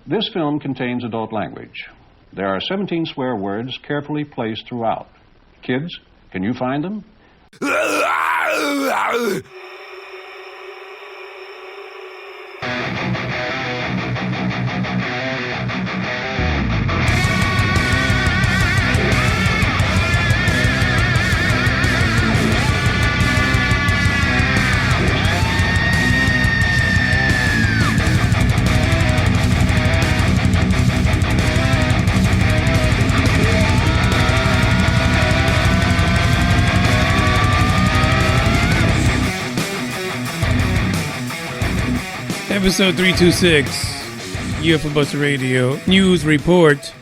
This film contains adult language. There are 17 swear words carefully placed throughout. Kids, can you find them? Episode 326, UFO Buster Radio News Report.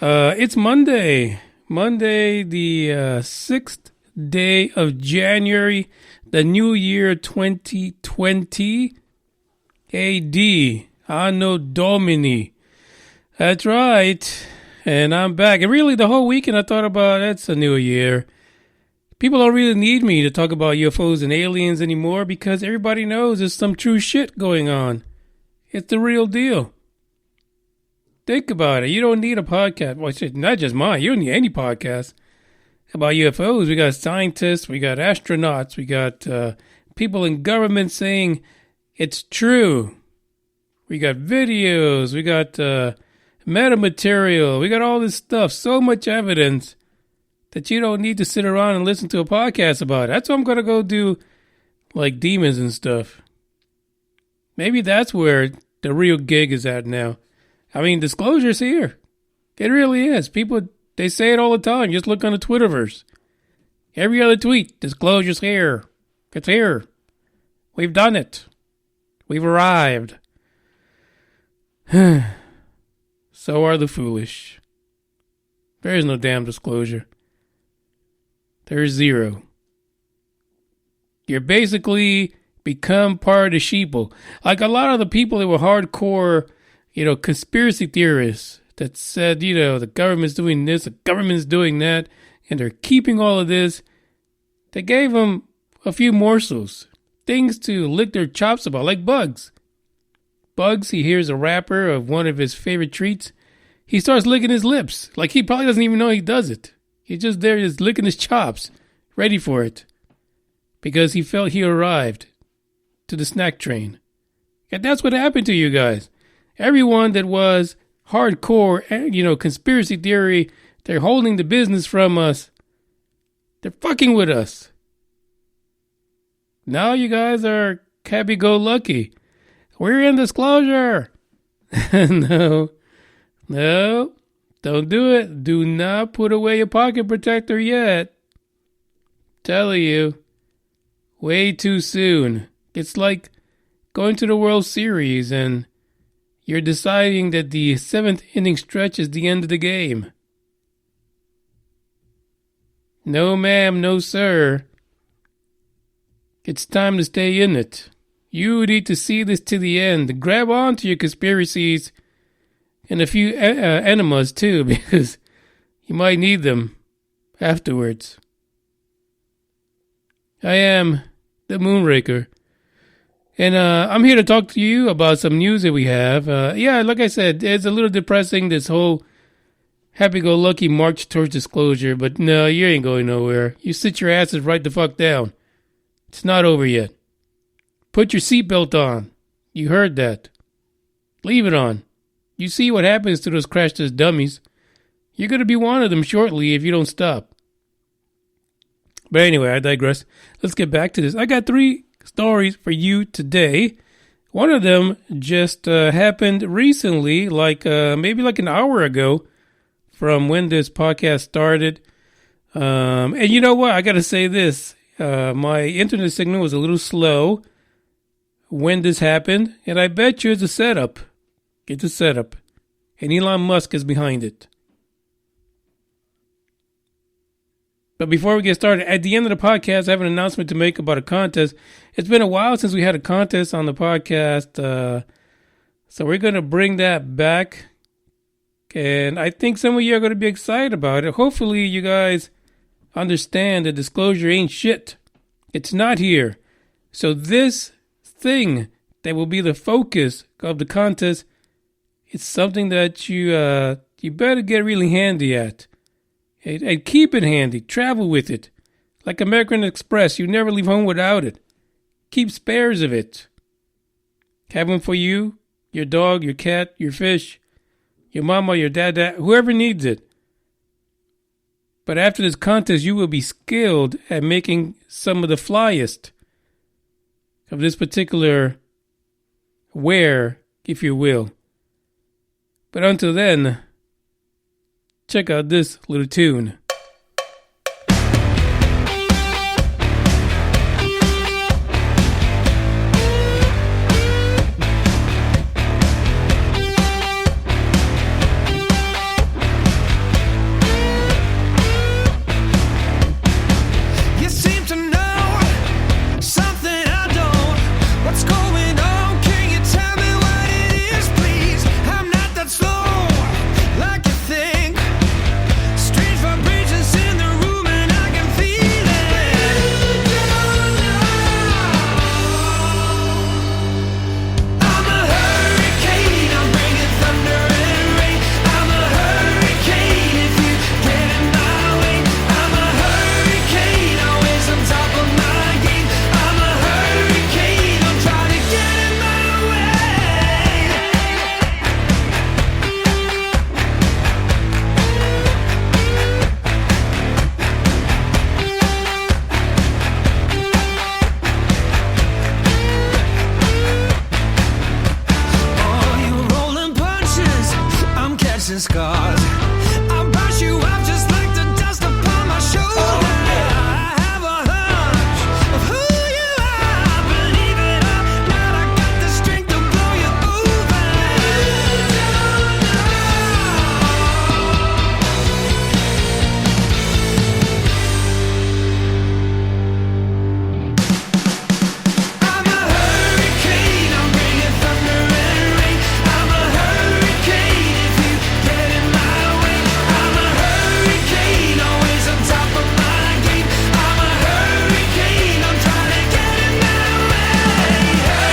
It's Monday, the 6th day of January, the new year 2020 AD, Anno Domini. That's right, and I'm back. And really, the whole weekend I thought about, it's a new year. People don't really need me to talk about UFOs and aliens anymore because everybody knows there's some true shit going on. It's the real deal. Think about it. You don't need a podcast. Well, not just mine. You don't need any podcast about UFOs. We got scientists. We got astronauts. We got people in government saying it's true. We got videos. We got metamaterial. We got all this stuff. So much evidence that you don't need to sit around and listen to a podcast about it. That's what I'm going to go do, like demons and stuff. Maybe that's where the real gig is at now. I mean, disclosure's here. It really is. People, they say it all the time. Just look on the Twitterverse. Every other tweet, disclosure's here. It's here. We've done it. We've arrived. So are the foolish. There is no damn disclosure. There's zero. You're basically become part of the sheeple. Like a lot of the people that were hardcore, conspiracy theorists that said, the government's doing this, the government's doing that, and they're keeping all of this. They gave them a few morsels, things to lick their chops about, like Bugs. Bugs, he hears a rapper of one of his favorite treats. He starts licking his lips. Like he probably doesn't even know he does it. He's just there, just licking his chops, ready for it. Because he felt he arrived to the snack train. And that's what happened to you guys. Everyone that was hardcore, conspiracy theory, they're holding the business from us. They're fucking with us. Now you guys are happy-go-lucky. We're in disclosure. No. Don't do it. Do not put away your pocket protector yet. Telling you. Way too soon. It's like going to the World Series and you're deciding that the 7th inning stretch is the end of the game. No ma'am, no sir. It's time to stay in it. You need to see this to the end. Grab on to your conspiracies. And a few enemas, too, because you might need them afterwards. I am the Moonraker. And I'm here to talk to you about some news that we have. Like I said, it's a little depressing, this whole happy-go-lucky march towards disclosure. But no, you ain't going nowhere. You sit your asses right the fuck down. It's not over yet. Put your seatbelt on. You heard that. Leave it on. You see what happens to those crash test dummies. You're going to be one of them shortly if you don't stop. But anyway, I digress. Let's get back to this. I got 3 stories for you today. One of them just happened recently, maybe an hour ago from when this podcast started. And you know what? I got to say this. My internet signal was a little slow when this happened. And I bet you it's a setup. It's a setup. And Elon Musk is behind it. But before we get started, at the end of the podcast, I have an announcement to make about a contest. It's been a while since we had a contest on the podcast. So we're going to bring that back. And I think some of you are going to be excited about it. Hopefully you guys understand that disclosure ain't shit. It's not here. So this thing that will be the focus of the contest It's something that you better get really handy at. And keep it handy. Travel with it. Like American Express, you never leave home without it. Keep spares of it. Have them for you, your dog, your cat, your fish, your mama, your dad, whoever needs it. But after this contest, you will be skilled at making some of the flyest of this particular wear, if you will. But until then, check out this little tune. Scars. I'll brush you off just like the dust upon my shoulder. I have a hunch of who you are. Believe it or not, I got the strength to blow you over. I'm a hurricane, I'm bringing thunder and rain. I'm a hurricane if you get in my way. I'm a hurricane, always on top of my game. I'm a hurricane, I'm trying to get in my way.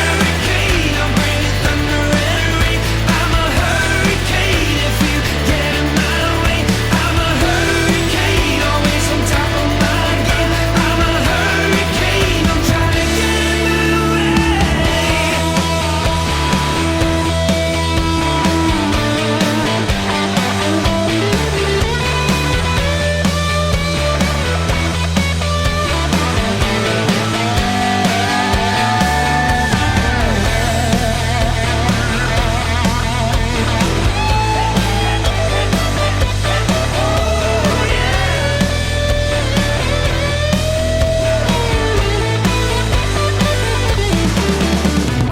Hurricane, I'm bringing thunder and rain. I'm a hurricane if you get in my way. I'm a hurricane, always on top of my game. I'm a hurricane, I'm trying to get in my way.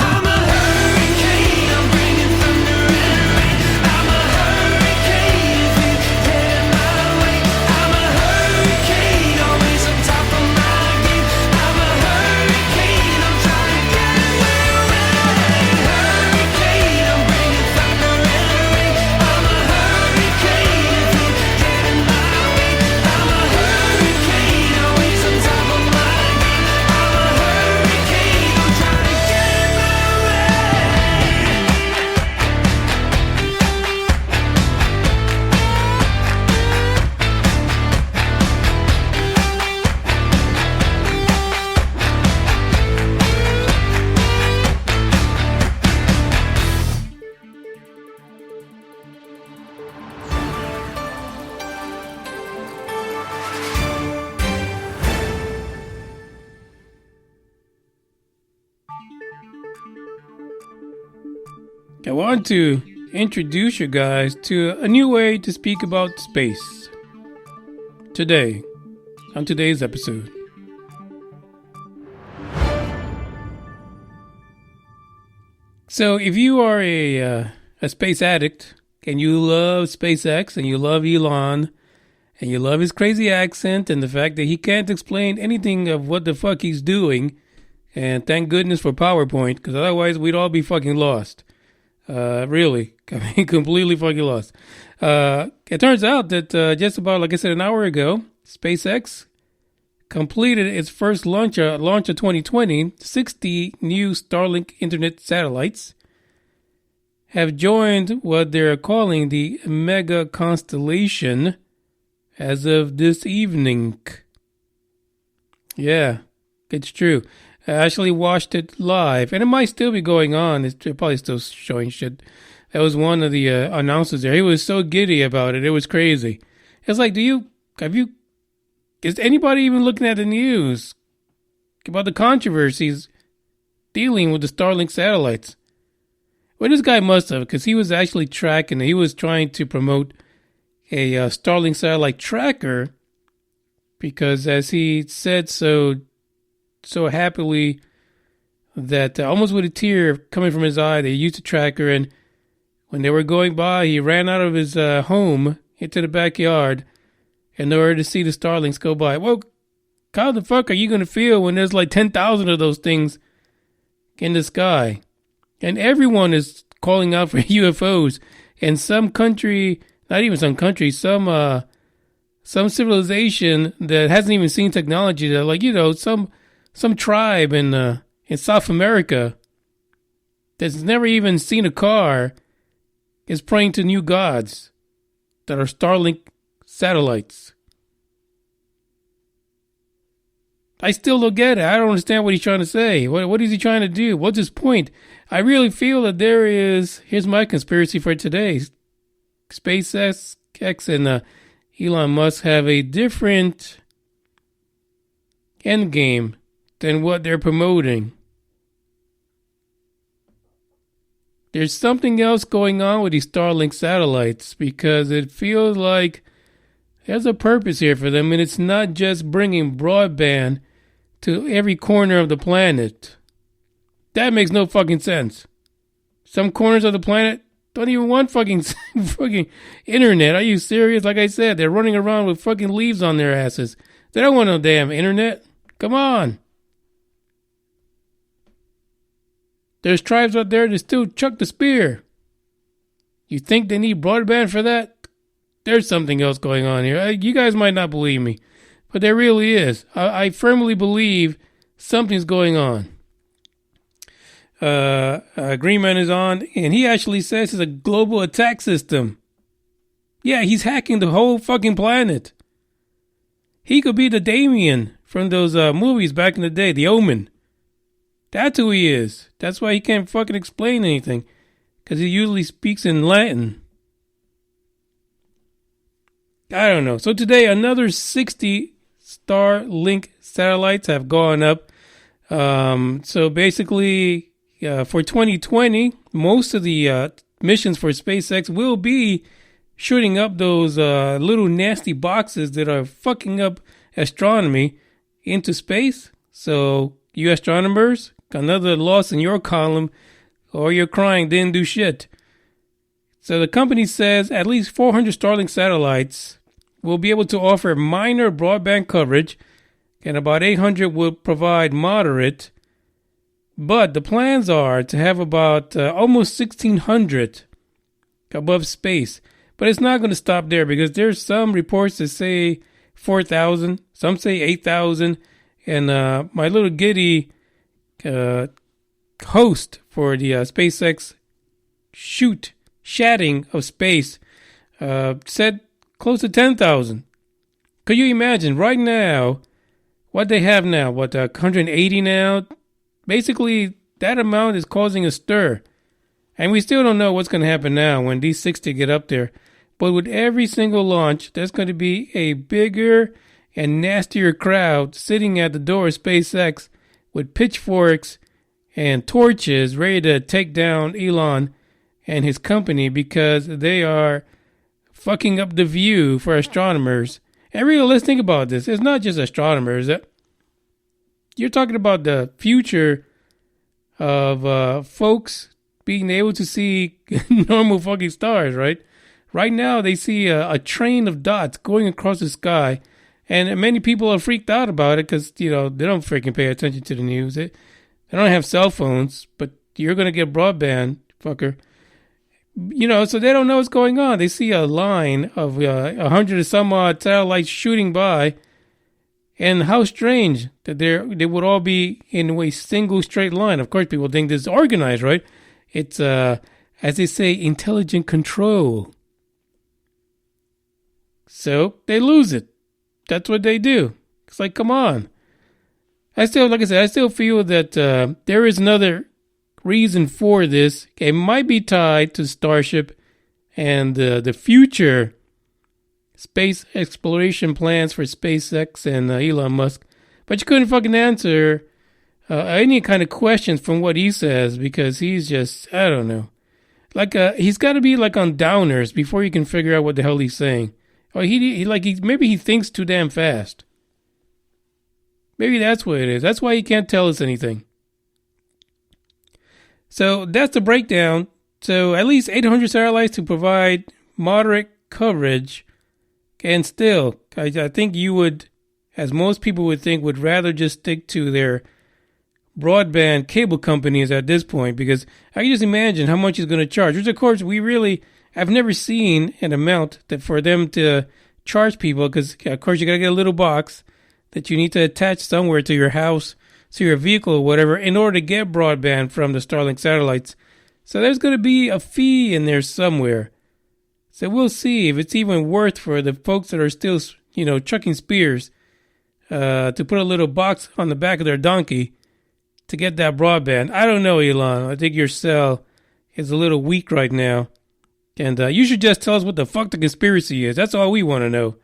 I'm a hurricane, I'm bringing thunder and rain. I'm a hurricane if you get in my way. I'm a hurricane, always on top of my game. I'm a hurricane, I'm trying to get in my way. Hurricane, I'm bringing thunder and rain. I'm a hurricane if you get in my way. I'm a hurricane, always on top of my game. I'm a hurricane, I'm trying to get in my way. I want to introduce you guys to a new way to speak about space. Today, on today's episode. So if you are a space addict and you love SpaceX and you love Elon and you love his crazy accent and the fact that he can't explain anything of what the fuck he's doing, and thank goodness for PowerPoint, because otherwise we'd all be fucking lost. Really, I mean, completely fucking lost. It turns out that just about, like I said, an hour ago, SpaceX completed its first launch of 2020, 60 new Starlink internet satellites. have joined what they're calling the mega constellation as of this evening. Yeah, it's true. I actually watched it live, and it might still be going on. It's probably still showing shit. That was one of the announcers there. He was so giddy about it. It was crazy. It's like, is anybody even looking at the news about the controversies dealing with the Starlink satellites? Well, this guy must have, because he was actually tracking. He was trying to promote a Starlink satellite tracker, because as he said so happily, that almost with a tear coming from his eye, they used the tracker, and when they were going by, he ran out of his home into the backyard in order to see the Starlinks go by. Well, how the fuck are you going to feel when there's like 10,000 of those things in the sky? And everyone is calling out for UFOs. And some country, not even some country, some civilization that hasn't even seen technology, that, like, some tribe in South America that's never even seen a car is praying to new gods that are Starlink satellites. I still don't get it. I don't understand what he's trying to say. What is he trying to do? What's his point? I really feel that here's my conspiracy for today. SpaceX and Elon Musk have a different end game than what they're promoting. There's something else going on with these Starlink satellites, because it feels like there's a purpose here for them, and it's not just bringing broadband to every corner of the planet. That makes no fucking sense. Some corners of the planet don't even want fucking internet. Are you serious? Like I said, they're running around with fucking leaves on their asses. They don't want no damn internet. Come on. There's tribes out there that still chuck the spear. You think they need broadband for that? There's something else going on here. You guys might not believe me, but there really is. I firmly believe something's going on. Green Man is on, and he actually says it's a global attack system. Yeah, he's hacking the whole fucking planet. He could be the Damien from those movies back in the day, The Omen. That's who he is. That's why he can't fucking explain anything, because he usually speaks in Latin. I don't know. So today, another 60 Starlink satellites have gone up. So basically, for 2020, most of the missions for SpaceX will be shooting up those little nasty boxes that are fucking up astronomy into space. So, you astronomers, another loss in your column, or you're crying didn't do shit. So the company says at least 400 Starlink satellites will be able to offer minor broadband coverage, and about 800 will provide moderate. But the plans are to have about almost 1,600 above space. But it's not going to stop there, because there's some reports that say 4,000, some say 8,000. And my little giddy host for the SpaceX shatting of space said close to 10,000. Could you imagine right now what they have now? 180 now? Basically, that amount is causing a stir. And we still don't know what's going to happen now when these 60 get up there. But with every single launch, there's going to be a bigger and nastier crowd sitting at the door of SpaceX with pitchforks and torches ready to take down Elon and his company, because they are fucking up the view for astronomers. And really, let's think about this. It's not just astronomers. You're talking about the future of folks being able to see normal fucking stars, right? Right now, they see a train of dots going across the sky. And many people are freaked out about it because, they don't freaking pay attention to the news. They don't have cell phones, but you're going to get broadband, fucker. So they don't know what's going on. They see a line of 100 or some odd satellites shooting by. And how strange that they would all be in a single straight line. Of course, people think this is organized, right? It's as they say, intelligent control. So they lose it. That's what they do. It's like, come on. I still feel that there is another reason for this. It might be tied to Starship and the future space exploration plans for SpaceX and Elon Musk. But you couldn't fucking answer any kind of questions from what he says because he's just, I don't know. Like he's got to be like on downers before you can figure out what the hell he's saying. Or maybe he thinks too damn fast. Maybe that's what it is. That's why he can't tell us anything. So that's the breakdown. So at least 800 satellites to provide moderate coverage. And still, I think you would, as most people would think, would rather just stick to their broadband cable companies at this point. Because I can just imagine how much he's going to charge. Which, of course, I've never seen an amount that for them to charge people. Because, of course, you got to get a little box that you need to attach somewhere to your house, to your vehicle or whatever, in order to get broadband from the Starlink satellites. So there's going to be a fee in there somewhere. So we'll see if it's even worth for the folks that are still, chucking spears to put a little box on the back of their donkey to get that broadband. I don't know, Elon. I think your cell is a little weak right now. And you should just tell us what the fuck the conspiracy is. That's all we want to know.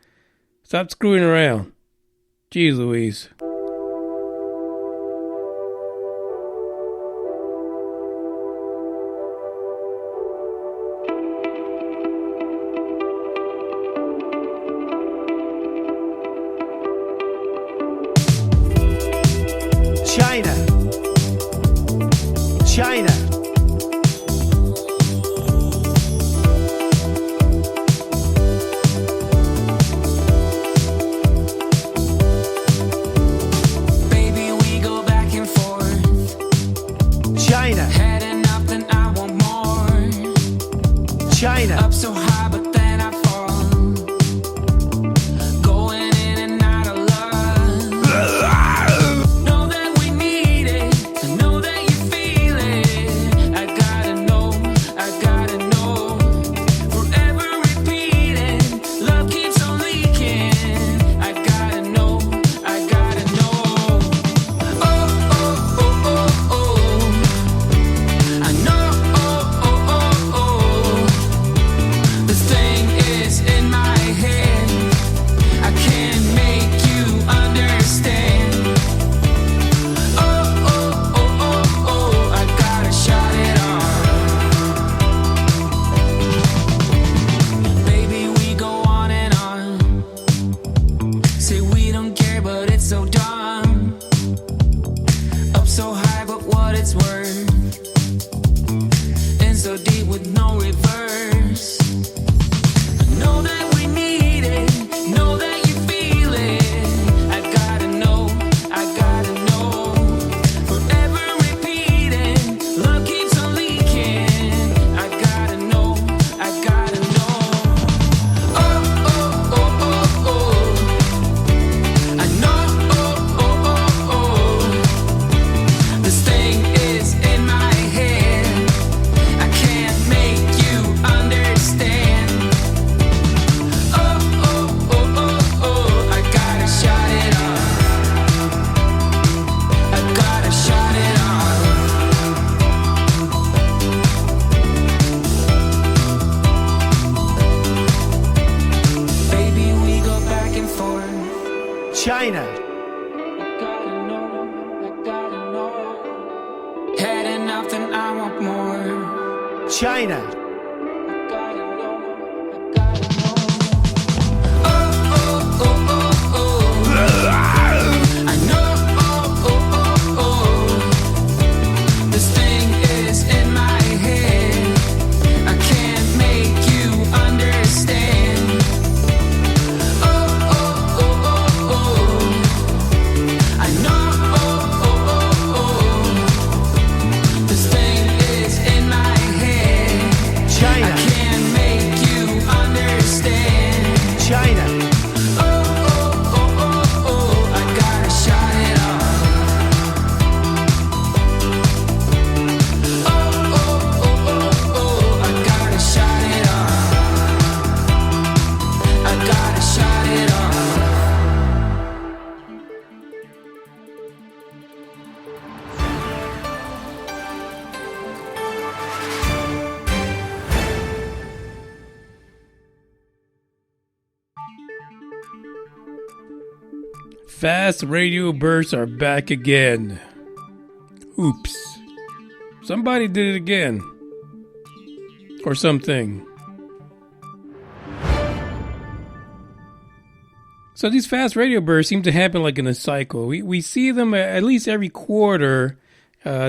Stop screwing around. Jeez Louise. China. Baby, we go back and forth. China. Heading up, then I want more. China. Up so high, but then I fall. Going in and out of love. Know that we need it. I know that you feel it. I gotta know. Forever repeating. Love keeps on leaking. I gotta know. Oh, oh, oh, oh, oh. I know. This thing is in my head. I can't make you understand. Oh, oh, oh, oh, oh. I gotta shut it off. Baby, we go on and on. Say we don't care, but it's so dumb. Up so high, but what it's worth. In so deep with no reverse. Know that we need it. Know that you feel it. I gotta know. Forever repeating. Love keeps on leaking. I gotta know. Oh, oh, oh, oh, oh. I know. Oh, oh, oh, oh. This thing is in my head. I can't make you understand. Oh, oh, oh, oh, oh. I gotta shut it off. I gotta shut it off. Baby, we go back and forth. China. I gotta know. Heading up, then I want more. China. Gotta know. Oh, oh, oh, oh, oh. I know. Oh, oh, oh, oh. This thing is in my head. I can't make you understand. Oh, oh, oh, oh, oh. I know. Oh, oh, oh, oh. This thing is in my head. Fast radio bursts are back again. Oops. Somebody did it again. Or something. So these fast radio bursts seem to happen like in a cycle. We see them at least every quarter.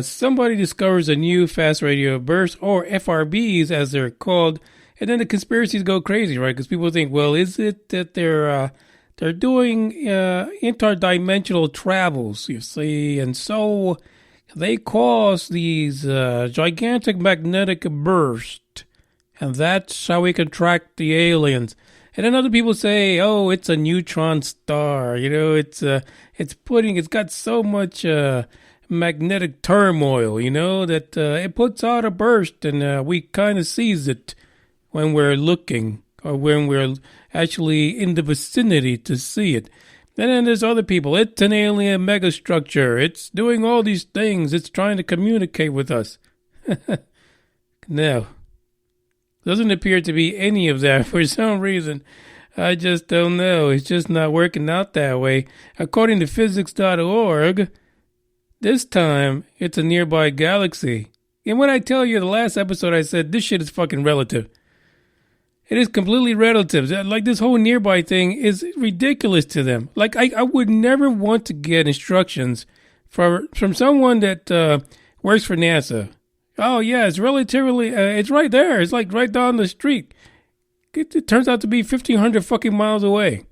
Somebody discovers a new fast radio burst, or FRBs as they're called, and then the conspiracies go crazy, right? Because people think, well, is it that they're doing interdimensional travels, you see, and so they cause these gigantic magnetic bursts, and that's how we can track the aliens. And then other people say, oh, it's a neutron star. You know, it's got so much magnetic turmoil, you know, that it puts out a burst, and we kind of sees it when we're looking, or when we're actually in the vicinity to see it. And then there's other people. It's an alien megastructure. It's doing all these things. It's trying to communicate with us. No. Doesn't appear to be any of that for some reason. I just don't know. It's just not working out that way. According to physics.org, this time it's a nearby galaxy. And when I tell you the last episode, I said this shit is fucking relative. It is completely relative. Like, this whole nearby thing is ridiculous to them. Like, I would never want to get instructions from someone that works for NASA. Oh, yeah, it's relatively, it's right there. It's like right down the street. It turns out to be 1,500 fucking miles away.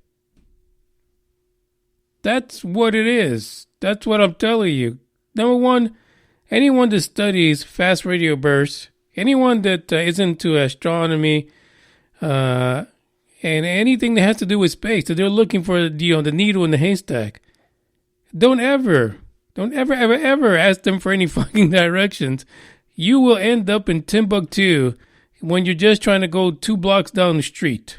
That's what it is. That's what I'm telling you. Number one, anyone that studies fast radio bursts, anyone that is into astronomy, and anything that has to do with space, that they're looking for, the needle in the haystack, don't ever ask them for any fucking directions. You will end up in Timbuktu when you're just trying to go 2 blocks down the street.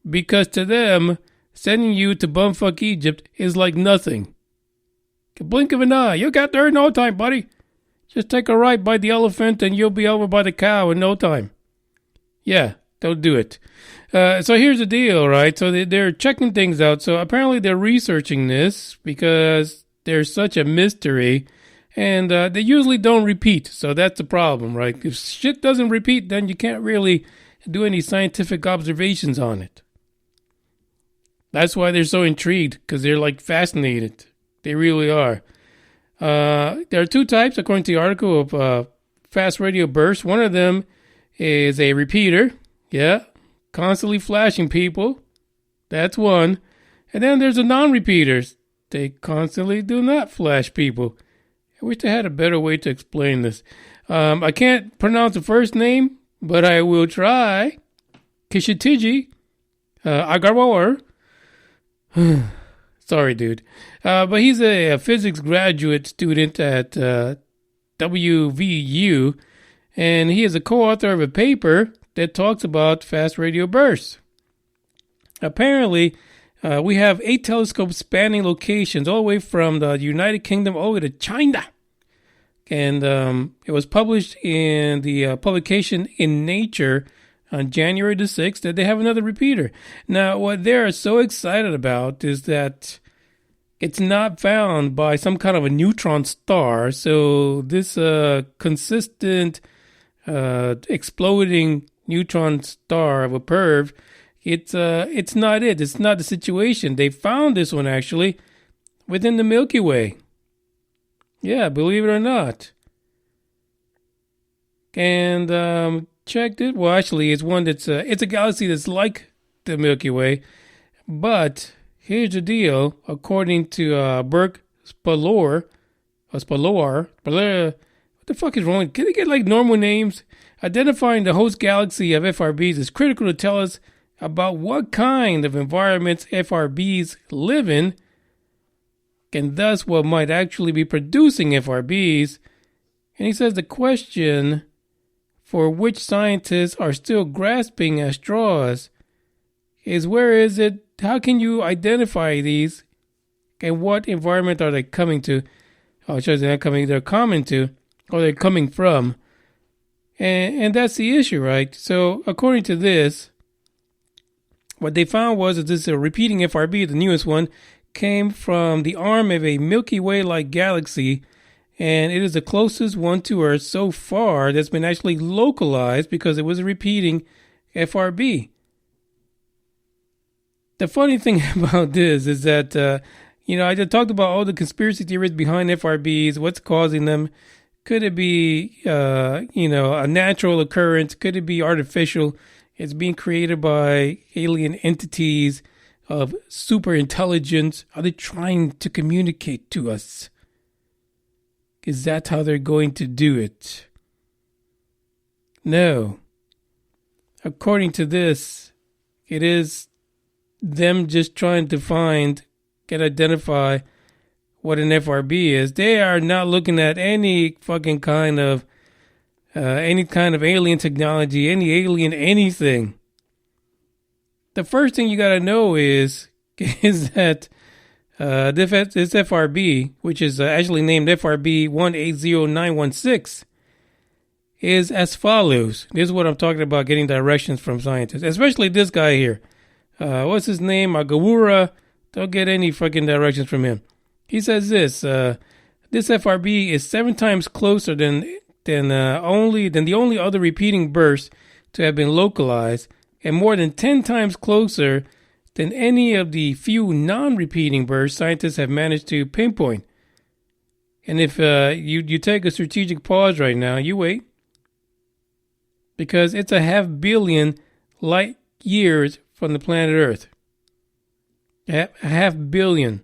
Because to them, sending you to bumfuck Egypt is like nothing. A blink of an eye. You got there in no time, buddy. Just take a right by the elephant and you'll be over by the cow in no time. Yeah, don't do it. So here's the deal, right? So they're checking things out. So apparently they're researching this because there's such a mystery. And they usually don't repeat, so that's the problem, right? If shit doesn't repeat, then you can't really do any scientific observations on it. That's why they're so intrigued, because they're like fascinated. They really are. There are 2 types, according to the article, of fast radio bursts. One of them is a repeater, constantly flashing people. That's one. And then there's the non-repeaters. They constantly do not flash people. I wish I had a better way to explain this. I can't pronounce the first name, but I will try. Kshitij Aggarwal. Sorry, dude. But he's a physics graduate student at WVU, and he is a co-author of a paper that talks about fast radio bursts. Apparently, we have 8 telescopes spanning locations all the way from the United Kingdom all the way to China. And it was published in the publication in Nature on January the 6th that they have another repeater. Now, what they're so excited about is that it's not found by some kind of a neutron star. So this consistent exploding neutron star of a perv, it's not it. It's not the situation. They found this one actually within the Milky Way. Yeah, believe it or not. And checked it. Well, actually, it's one that's it's a galaxy that's like the Milky Way. But here's the deal. According to Burke Spalor, what the fuck is wrong? Can they get like normal names? Identifying the host galaxy of FRBs is critical to tell us about what kind of environments FRBs live in, and thus what might actually be producing FRBs. And he says the question for which scientists are still grasping at straws is, where is it? How can you identify these? And what environment are they coming to? Oh, it shows they're not coming, they're coming to, or they're coming from. And that's the issue, right? So according to this, what they found was that this is a repeating FRB, the newest one, came from the arm of a Milky Way-like galaxy, and it is the closest one to Earth so far that's been actually localized because it was a repeating FRB. The funny thing about this is that, I just talked about all the conspiracy theories behind FRBs, what's causing them. Could it be, a natural occurrence? Could it be artificial? It's being created by alien entities of super intelligence. Are they trying to communicate to us? Is that how they're going to do it? No. According to this, it is them just trying to identify what an FRB is. They are not looking at any fucking kind of alien technology, any alien anything. The first thing you got to know is that this FRB, which is actually named FRB 180916, is as follows. This is what I'm talking about, getting directions from scientists, especially this guy here. What's his name? Aggarwal. Don't get any fucking directions from him. He says this. This FRB is 7 times closer than the only other repeating burst to have been localized, and more than 10 times closer than any of the few non-repeating bursts scientists have managed to pinpoint. And if you take a strategic pause right now, you wait, because it's 500 million light years from the planet Earth. 500 million.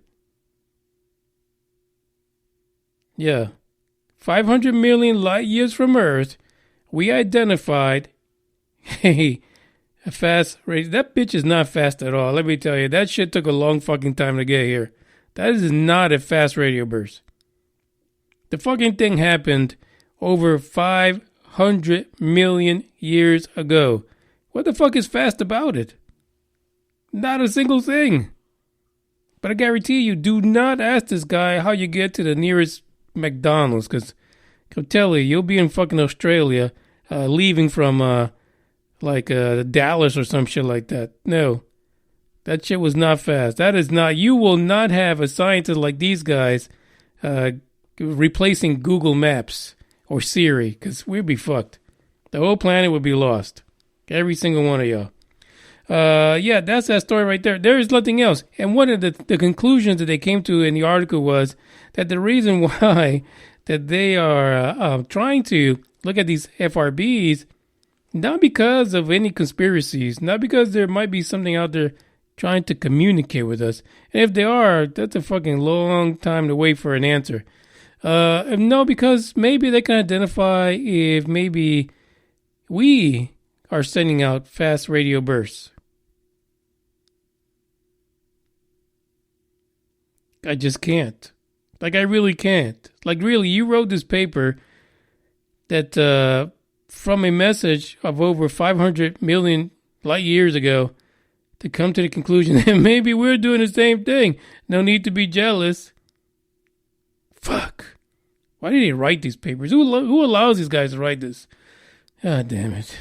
Yeah. 500 million light years from Earth, we identified a fast rate. That bitch is not fast at all. Let me tell you, that shit took a long fucking time to get here. That is not a fast radio burst. The fucking thing happened over 500 million years ago. What the fuck is fast about it? Not a single thing. But I guarantee you, do not ask this guy how you get to the nearest McDonald's, because I'll tell you, you'll be in fucking Australia, leaving from Dallas or some shit like that. No, that shit was not fast. That is not. You will not have a scientist like these guys replacing Google Maps or Siri, because we'd be fucked. The whole planet would be lost. Every single one of y'all. Yeah, that's that story right there. There is nothing else. And one of the conclusions that they came to in the article was that the reason why that they are trying to look at these FRBs, not because of any conspiracies, not because there might be something out there trying to communicate with us. And if they are, that's a fucking long time to wait for an answer. No, because maybe they can identify if maybe we are sending out fast radio bursts. I just can't. Like, I really can't. Like, really, you wrote this paper that from a message of over 500 million light years ago to come to the conclusion that maybe we're doing the same thing. No need to be jealous. Fuck. Why did he write these papers? Who allows these guys to write this? God damn it.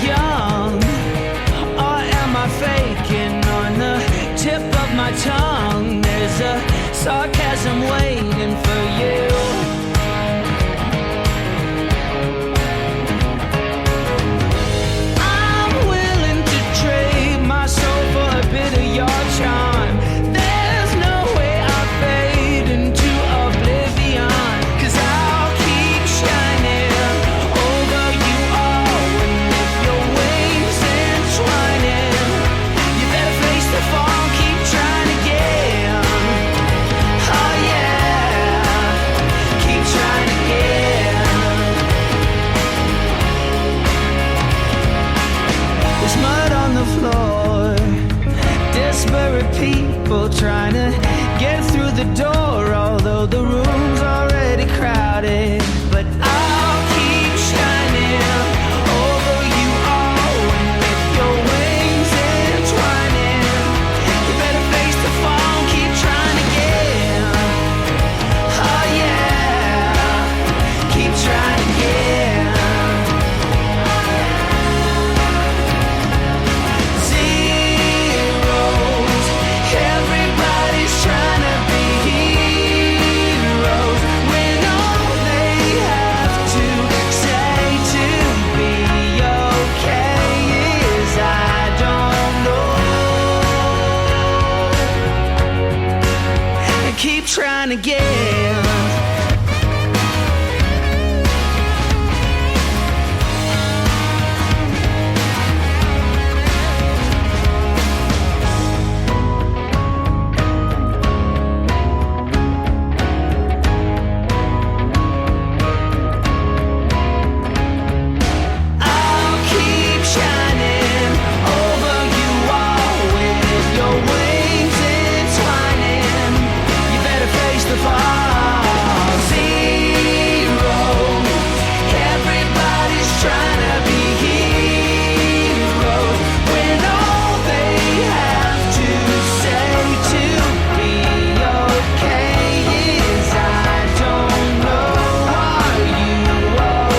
Young, or am I faking? On the tip of my tongue, there's a sarcasm waiting for you. I'm willing to trade my soul for a bit of your charm. There's no way I'll fade into oblivion, 'cause I'll keep shining over you all. Your wings entwining, you better face the fall, keep trying again. Oh yeah, keep trying again. There's mud on the floor, desperate people trying to get through the door, although the room's already crowded. But I'll keep shining over you all, and with your wings entwining, you better face the fall, keep trying again. Oh yeah, trying to give. I'll keep shining over you all with your wings entwining. You better face the fall. Zero. Everybody's trying to be heroes when all they have to say to be okay is I don't know. Are you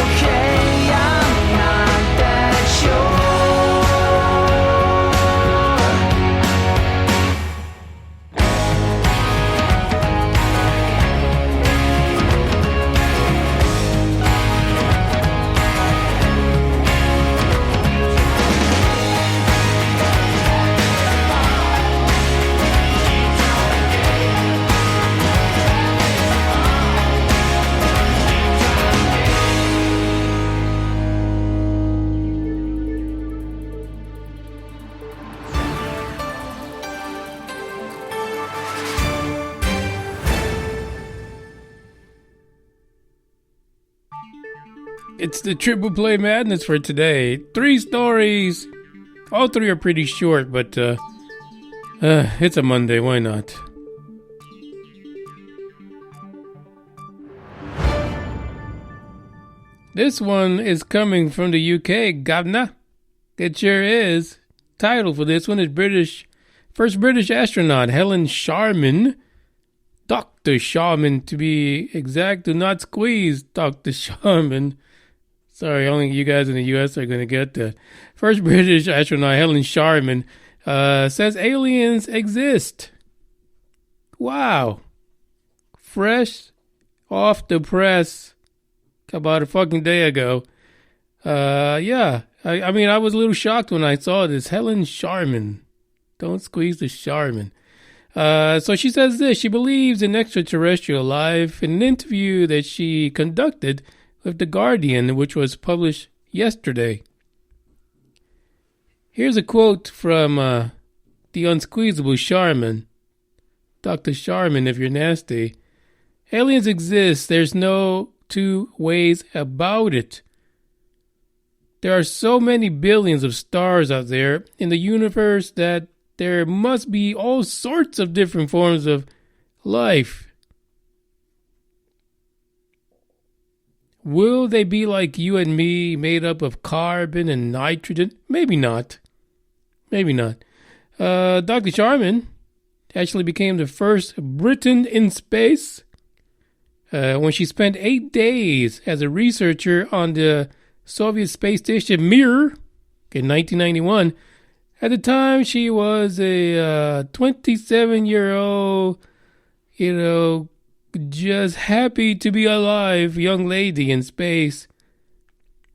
okay? I'm not that sure. It's the Triple Play Madness for today. 3 stories. All 3 are pretty short, but it's a Monday. Why not? This one is coming from the UK, Gavna. It sure is. Title for this one is first British astronaut Helen Sharman. Dr. Sharman, to be exact. Do not squeeze Dr. Sharman. Sorry, only you guys in the U.S. are going to get that. First British astronaut Helen Sharman says aliens exist. Wow. Fresh off the press about a fucking day ago. Yeah. I mean, I was a little shocked when I saw this. Helen Sharman. Don't squeeze the Sharman. So she says this. She believes in extraterrestrial life. In an interview that she conducted with The Guardian, which was published yesterday. Here's a quote from the unsqueezable Sharman. Dr. Sharman, if you're nasty. Aliens exist. There's no two ways about it. There are so many billions of stars out there in the universe that there must be all sorts of different forms of life. Will they be like you and me, made up of carbon and nitrogen? Maybe not. Maybe not. Dr. Sharman actually became the first Briton in space when she spent 8 days as a researcher on the Soviet space station Mir in 1991. At the time, she was a 27-year-old, just happy to be alive young lady in space.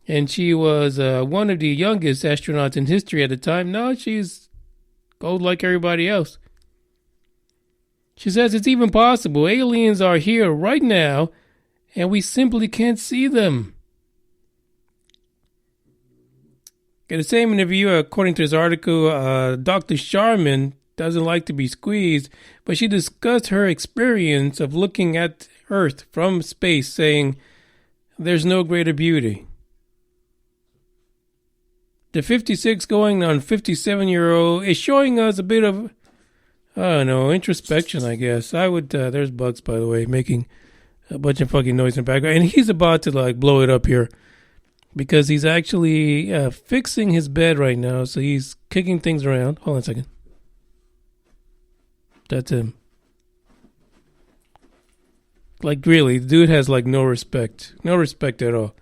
And she was one of the youngest astronauts in history at the time. Now she's old like everybody else. She says it's even possible aliens are here right now and we simply can't see them. In the same interview, according to this article, Dr. Sharman doesn't like to be squeezed, but she discussed her experience of looking at Earth from space, saying, "There's no greater beauty." The 56 going on 57-year-old is showing us a bit of, I don't know, introspection, I guess. There's Bugs, by the way, making a bunch of fucking noise in the background. And he's about to, blow it up here. Because he's actually fixing his bed right now, so he's kicking things around. Hold on a second. That's him. Really, the dude has, no respect. No respect at all.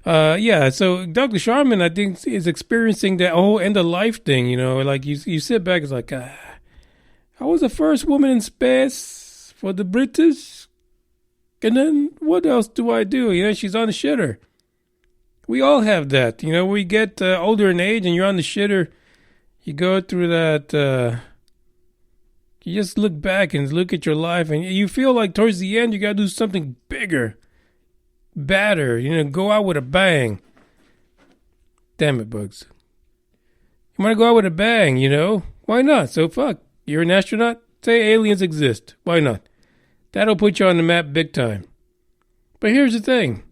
Yeah, so Dr. Sharman, I think, is experiencing that whole end-of-life thing, you sit back, it's like, I was the first woman in space for the British, and then what else do I do? She's on the shitter. We all have that. We get older in age and you're on the shitter. You go through that, You just look back and look at your life, and you feel like towards the end you got to do something bigger, badder, go out with a bang. Damn it, Bugs. You want to go out with a bang, Why not? So fuck. You're an astronaut? Say aliens exist. Why not? That'll put you on the map big time. But here's the thing.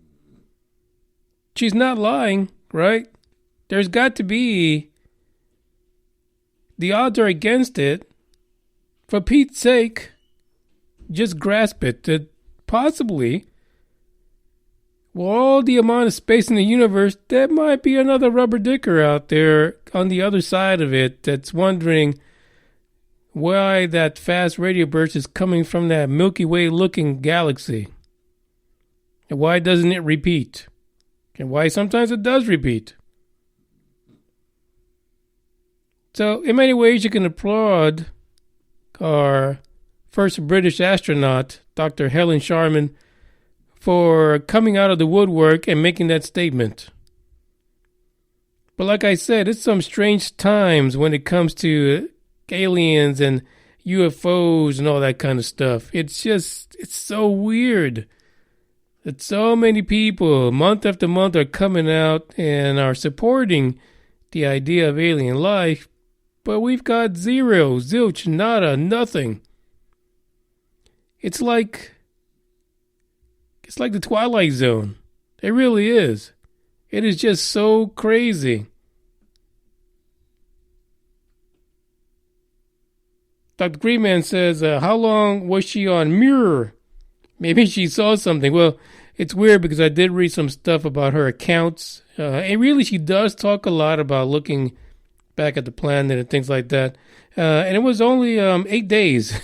She's not lying, right? There's got to be... The odds are against it. For Pete's sake, just grasp it that possibly... Well, all the amount of space in the universe, there might be another rubber dicker out there on the other side of it that's wondering why that fast radio burst is coming from that Milky Way looking galaxy. And why doesn't it repeat? And why sometimes it does repeat. So, in many ways, you can applaud our first British astronaut, Dr. Helen Sharman, for coming out of the woodwork and making that statement. But like I said, it's some strange times when it comes to aliens and UFOs and all that kind of stuff. It's so weird that so many people, month after month, are coming out and are supporting the idea of alien life, but we've got zero, zilch, nada, nothing. It's like the Twilight Zone. It really is. It is just so crazy. Dr. Greenman says, how long was she on Mirror? Maybe she saw something. Well, it's weird because I did read some stuff about her accounts. And really, she does talk a lot about looking back at the planet and things like that. And it was only 8 days.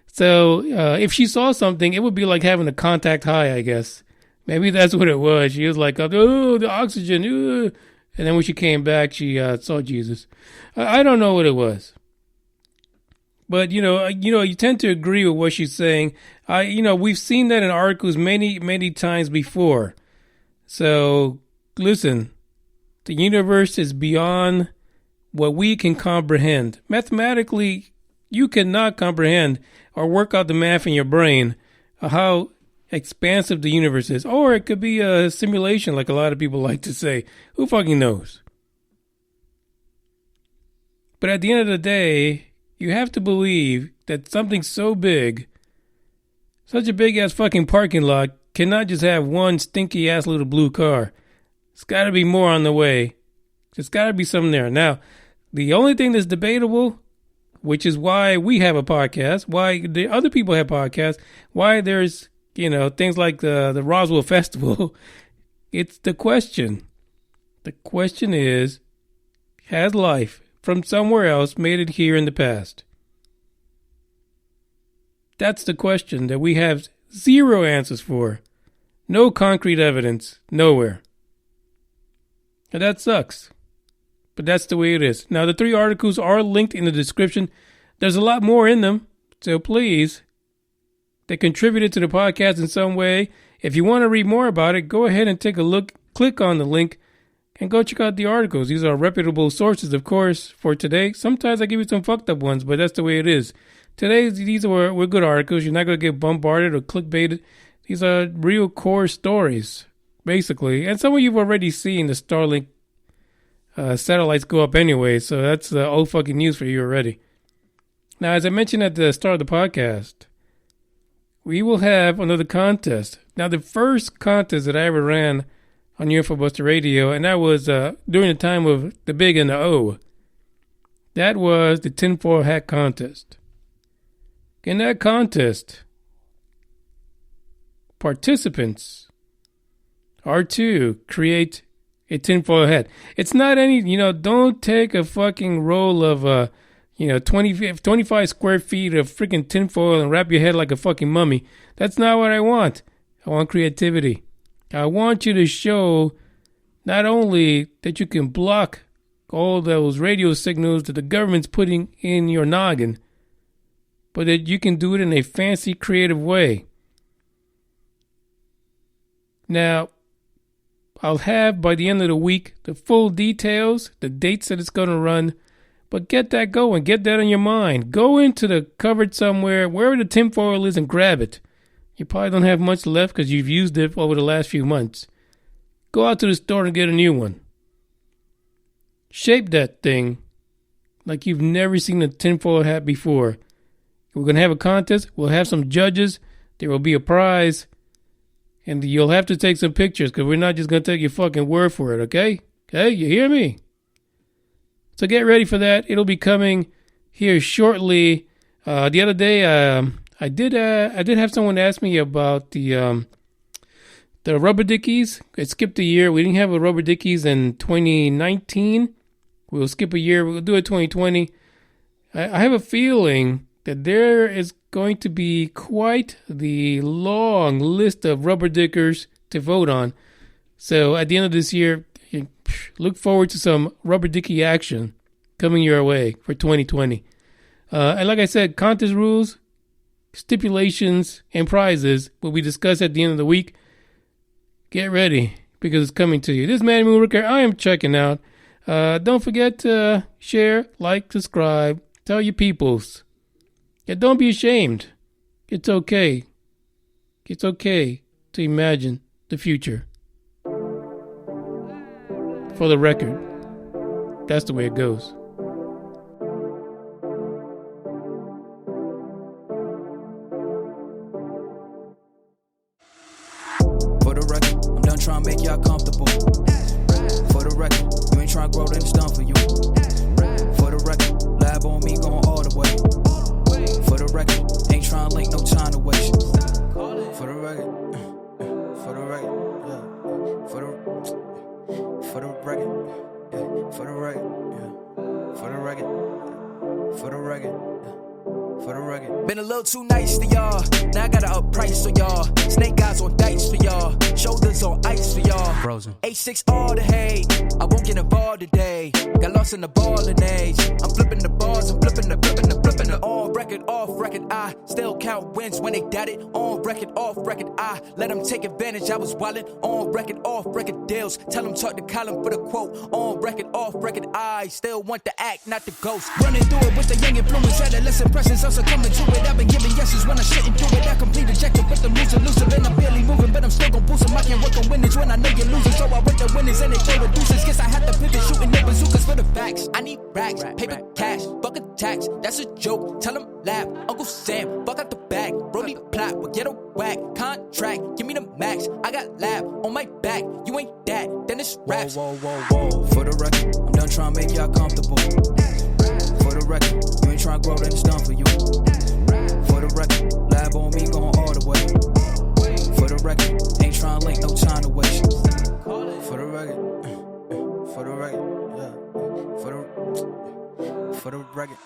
So if she saw something, it would be like having a contact high, I guess. Maybe that's what it was. She was like, oh, the oxygen. And then when she came back, she saw Jesus. I don't know what it was. But, you tend to agree with what she's saying. We've seen that in articles many, many times before. So, listen, the universe is beyond what we can comprehend. Mathematically, you cannot comprehend or work out the math in your brain of how expansive the universe is. Or it could be a simulation, like a lot of people like to say. Who fucking knows? But at the end of the day, you have to believe that something so big, such a big ass fucking parking lot, cannot just have one stinky ass little blue car. It's got to be more on the way. There's got to be something there. Now, the only thing that's debatable, which is why we have a podcast, why the other people have podcasts, why there's, things like the Roswell Festival, it's the question. The question is, has life from somewhere else made it here in the past? That's the question that we have zero answers for. No concrete evidence, nowhere. And that sucks. But that's the way it is. Now, the 3 articles are linked in the description. There's a lot more in them. So please, they contributed to the podcast in some way. If you want to read more about it, go ahead and take a look. Click on the link and go check out the articles. These are reputable sources, of course, for today. Sometimes I give you some fucked up ones, but that's the way it is. Today, these were good articles. You're not going to get bombarded or clickbaited. These are real core stories, basically. And some of you have already seen the Starlink satellites go up anyway, so that's old fucking news for you already. Now, as I mentioned at the start of the podcast, we will have another contest. Now, the first contest that I ever ran on UFO Buster Radio, and that was during the time of the Big and the O. That was the tinfoil hat contest. In that contest, participants are to create a tinfoil hat. It's not any, don't take a fucking roll of, 25 square feet of freaking tinfoil and wrap your head like a fucking mummy. That's not what I want. I want creativity. I want you to show not only that you can block all those radio signals that the government's putting in your noggin, but that you can do it in a fancy, creative way. Now, I'll have by the end of the week the full details, the dates that it's going to run. But get that going. Get that on your mind. Go into the cupboard somewhere, wherever the tinfoil is, and grab it. You probably don't have much left because you've used it over the last few months. Go out to the store and get a new one. Shape that thing like you've never seen a tinfoil hat before. We're going to have a contest. We'll have some judges. There will be a prize. And you'll have to take some pictures because we're not just going to take your fucking word for it, okay? Okay, you hear me? So get ready for that. It'll be coming here shortly. The other day, I did have someone ask me about the rubber dickies. It skipped a year. We didn't have a rubber dickies in 2019. We'll skip a year. We'll do it 2020. I have a feeling that there is going to be quite the long list of rubber dickers to vote on. So at the end of this year, look forward to some rubber dicky action coming your way for 2020. And like I said, contest rules, stipulations, and prizes will be discussed at the end of the week. Get ready because it's coming to you. This is Manny Moonraker. I am checking out. Don't forget to share, like, subscribe, tell your peoples. And don't be ashamed. It's okay. It's okay to imagine the future. For the record, that's the way it goes. For the record, I'm done trying to make y'all comfortable. For the record, you ain't trying to grow, then it's done for you. For the record, lab on me going all the way. For the record, ain't trying to link, no time to waste. For the record, for the record, yeah. For the record, yeah. For the record, yeah. For the record, for the record, yeah. For the record. Been a little too nice to y'all. Now I gotta up price for y'all. Snake eyes on dice for y'all. Shoulders on ice for y'all. Frozen. A6 all the hate. I won't get involved today. Got lost in the ballin' age. I'm flipping the bars. I'm flipping the on record, off record. I still count wins when they doubt it. On record, off record. I let them take advantage. I was wildin'. On record, off record deals. Tell them talk to Colin for the quote. On record, off record. I still want the act, not the ghost. Running through it with the young influence. Adolescent presence. Also coming to it. I've been giving yeses when I shouldn't do it. I complete ejected with the moves elusive. And I'm barely moving, but I'm still gon' boost them. I can't work on winners when I know you're losing. So I work the winners and they throw the deuces. Guess I have to pivot, shooting no bazookas for the facts. I need racks, paper, cash, fuck a tax. That's a joke. Tell them laugh. Uncle Sam, fuck out the bag. Brody plot, we'll get a whack. Contract, give me the max. I got lab on my back. You ain't that, then it's raps. Whoa, whoa, whoa, whoa. For the record, I'm done trying to make y'all comfortable. For the record, you ain't trying to grow, then it's done for you. For the record, lab on me going all the way. For the record, ain't trying to link, no time to waste. For the record, for the record, yeah. For the record.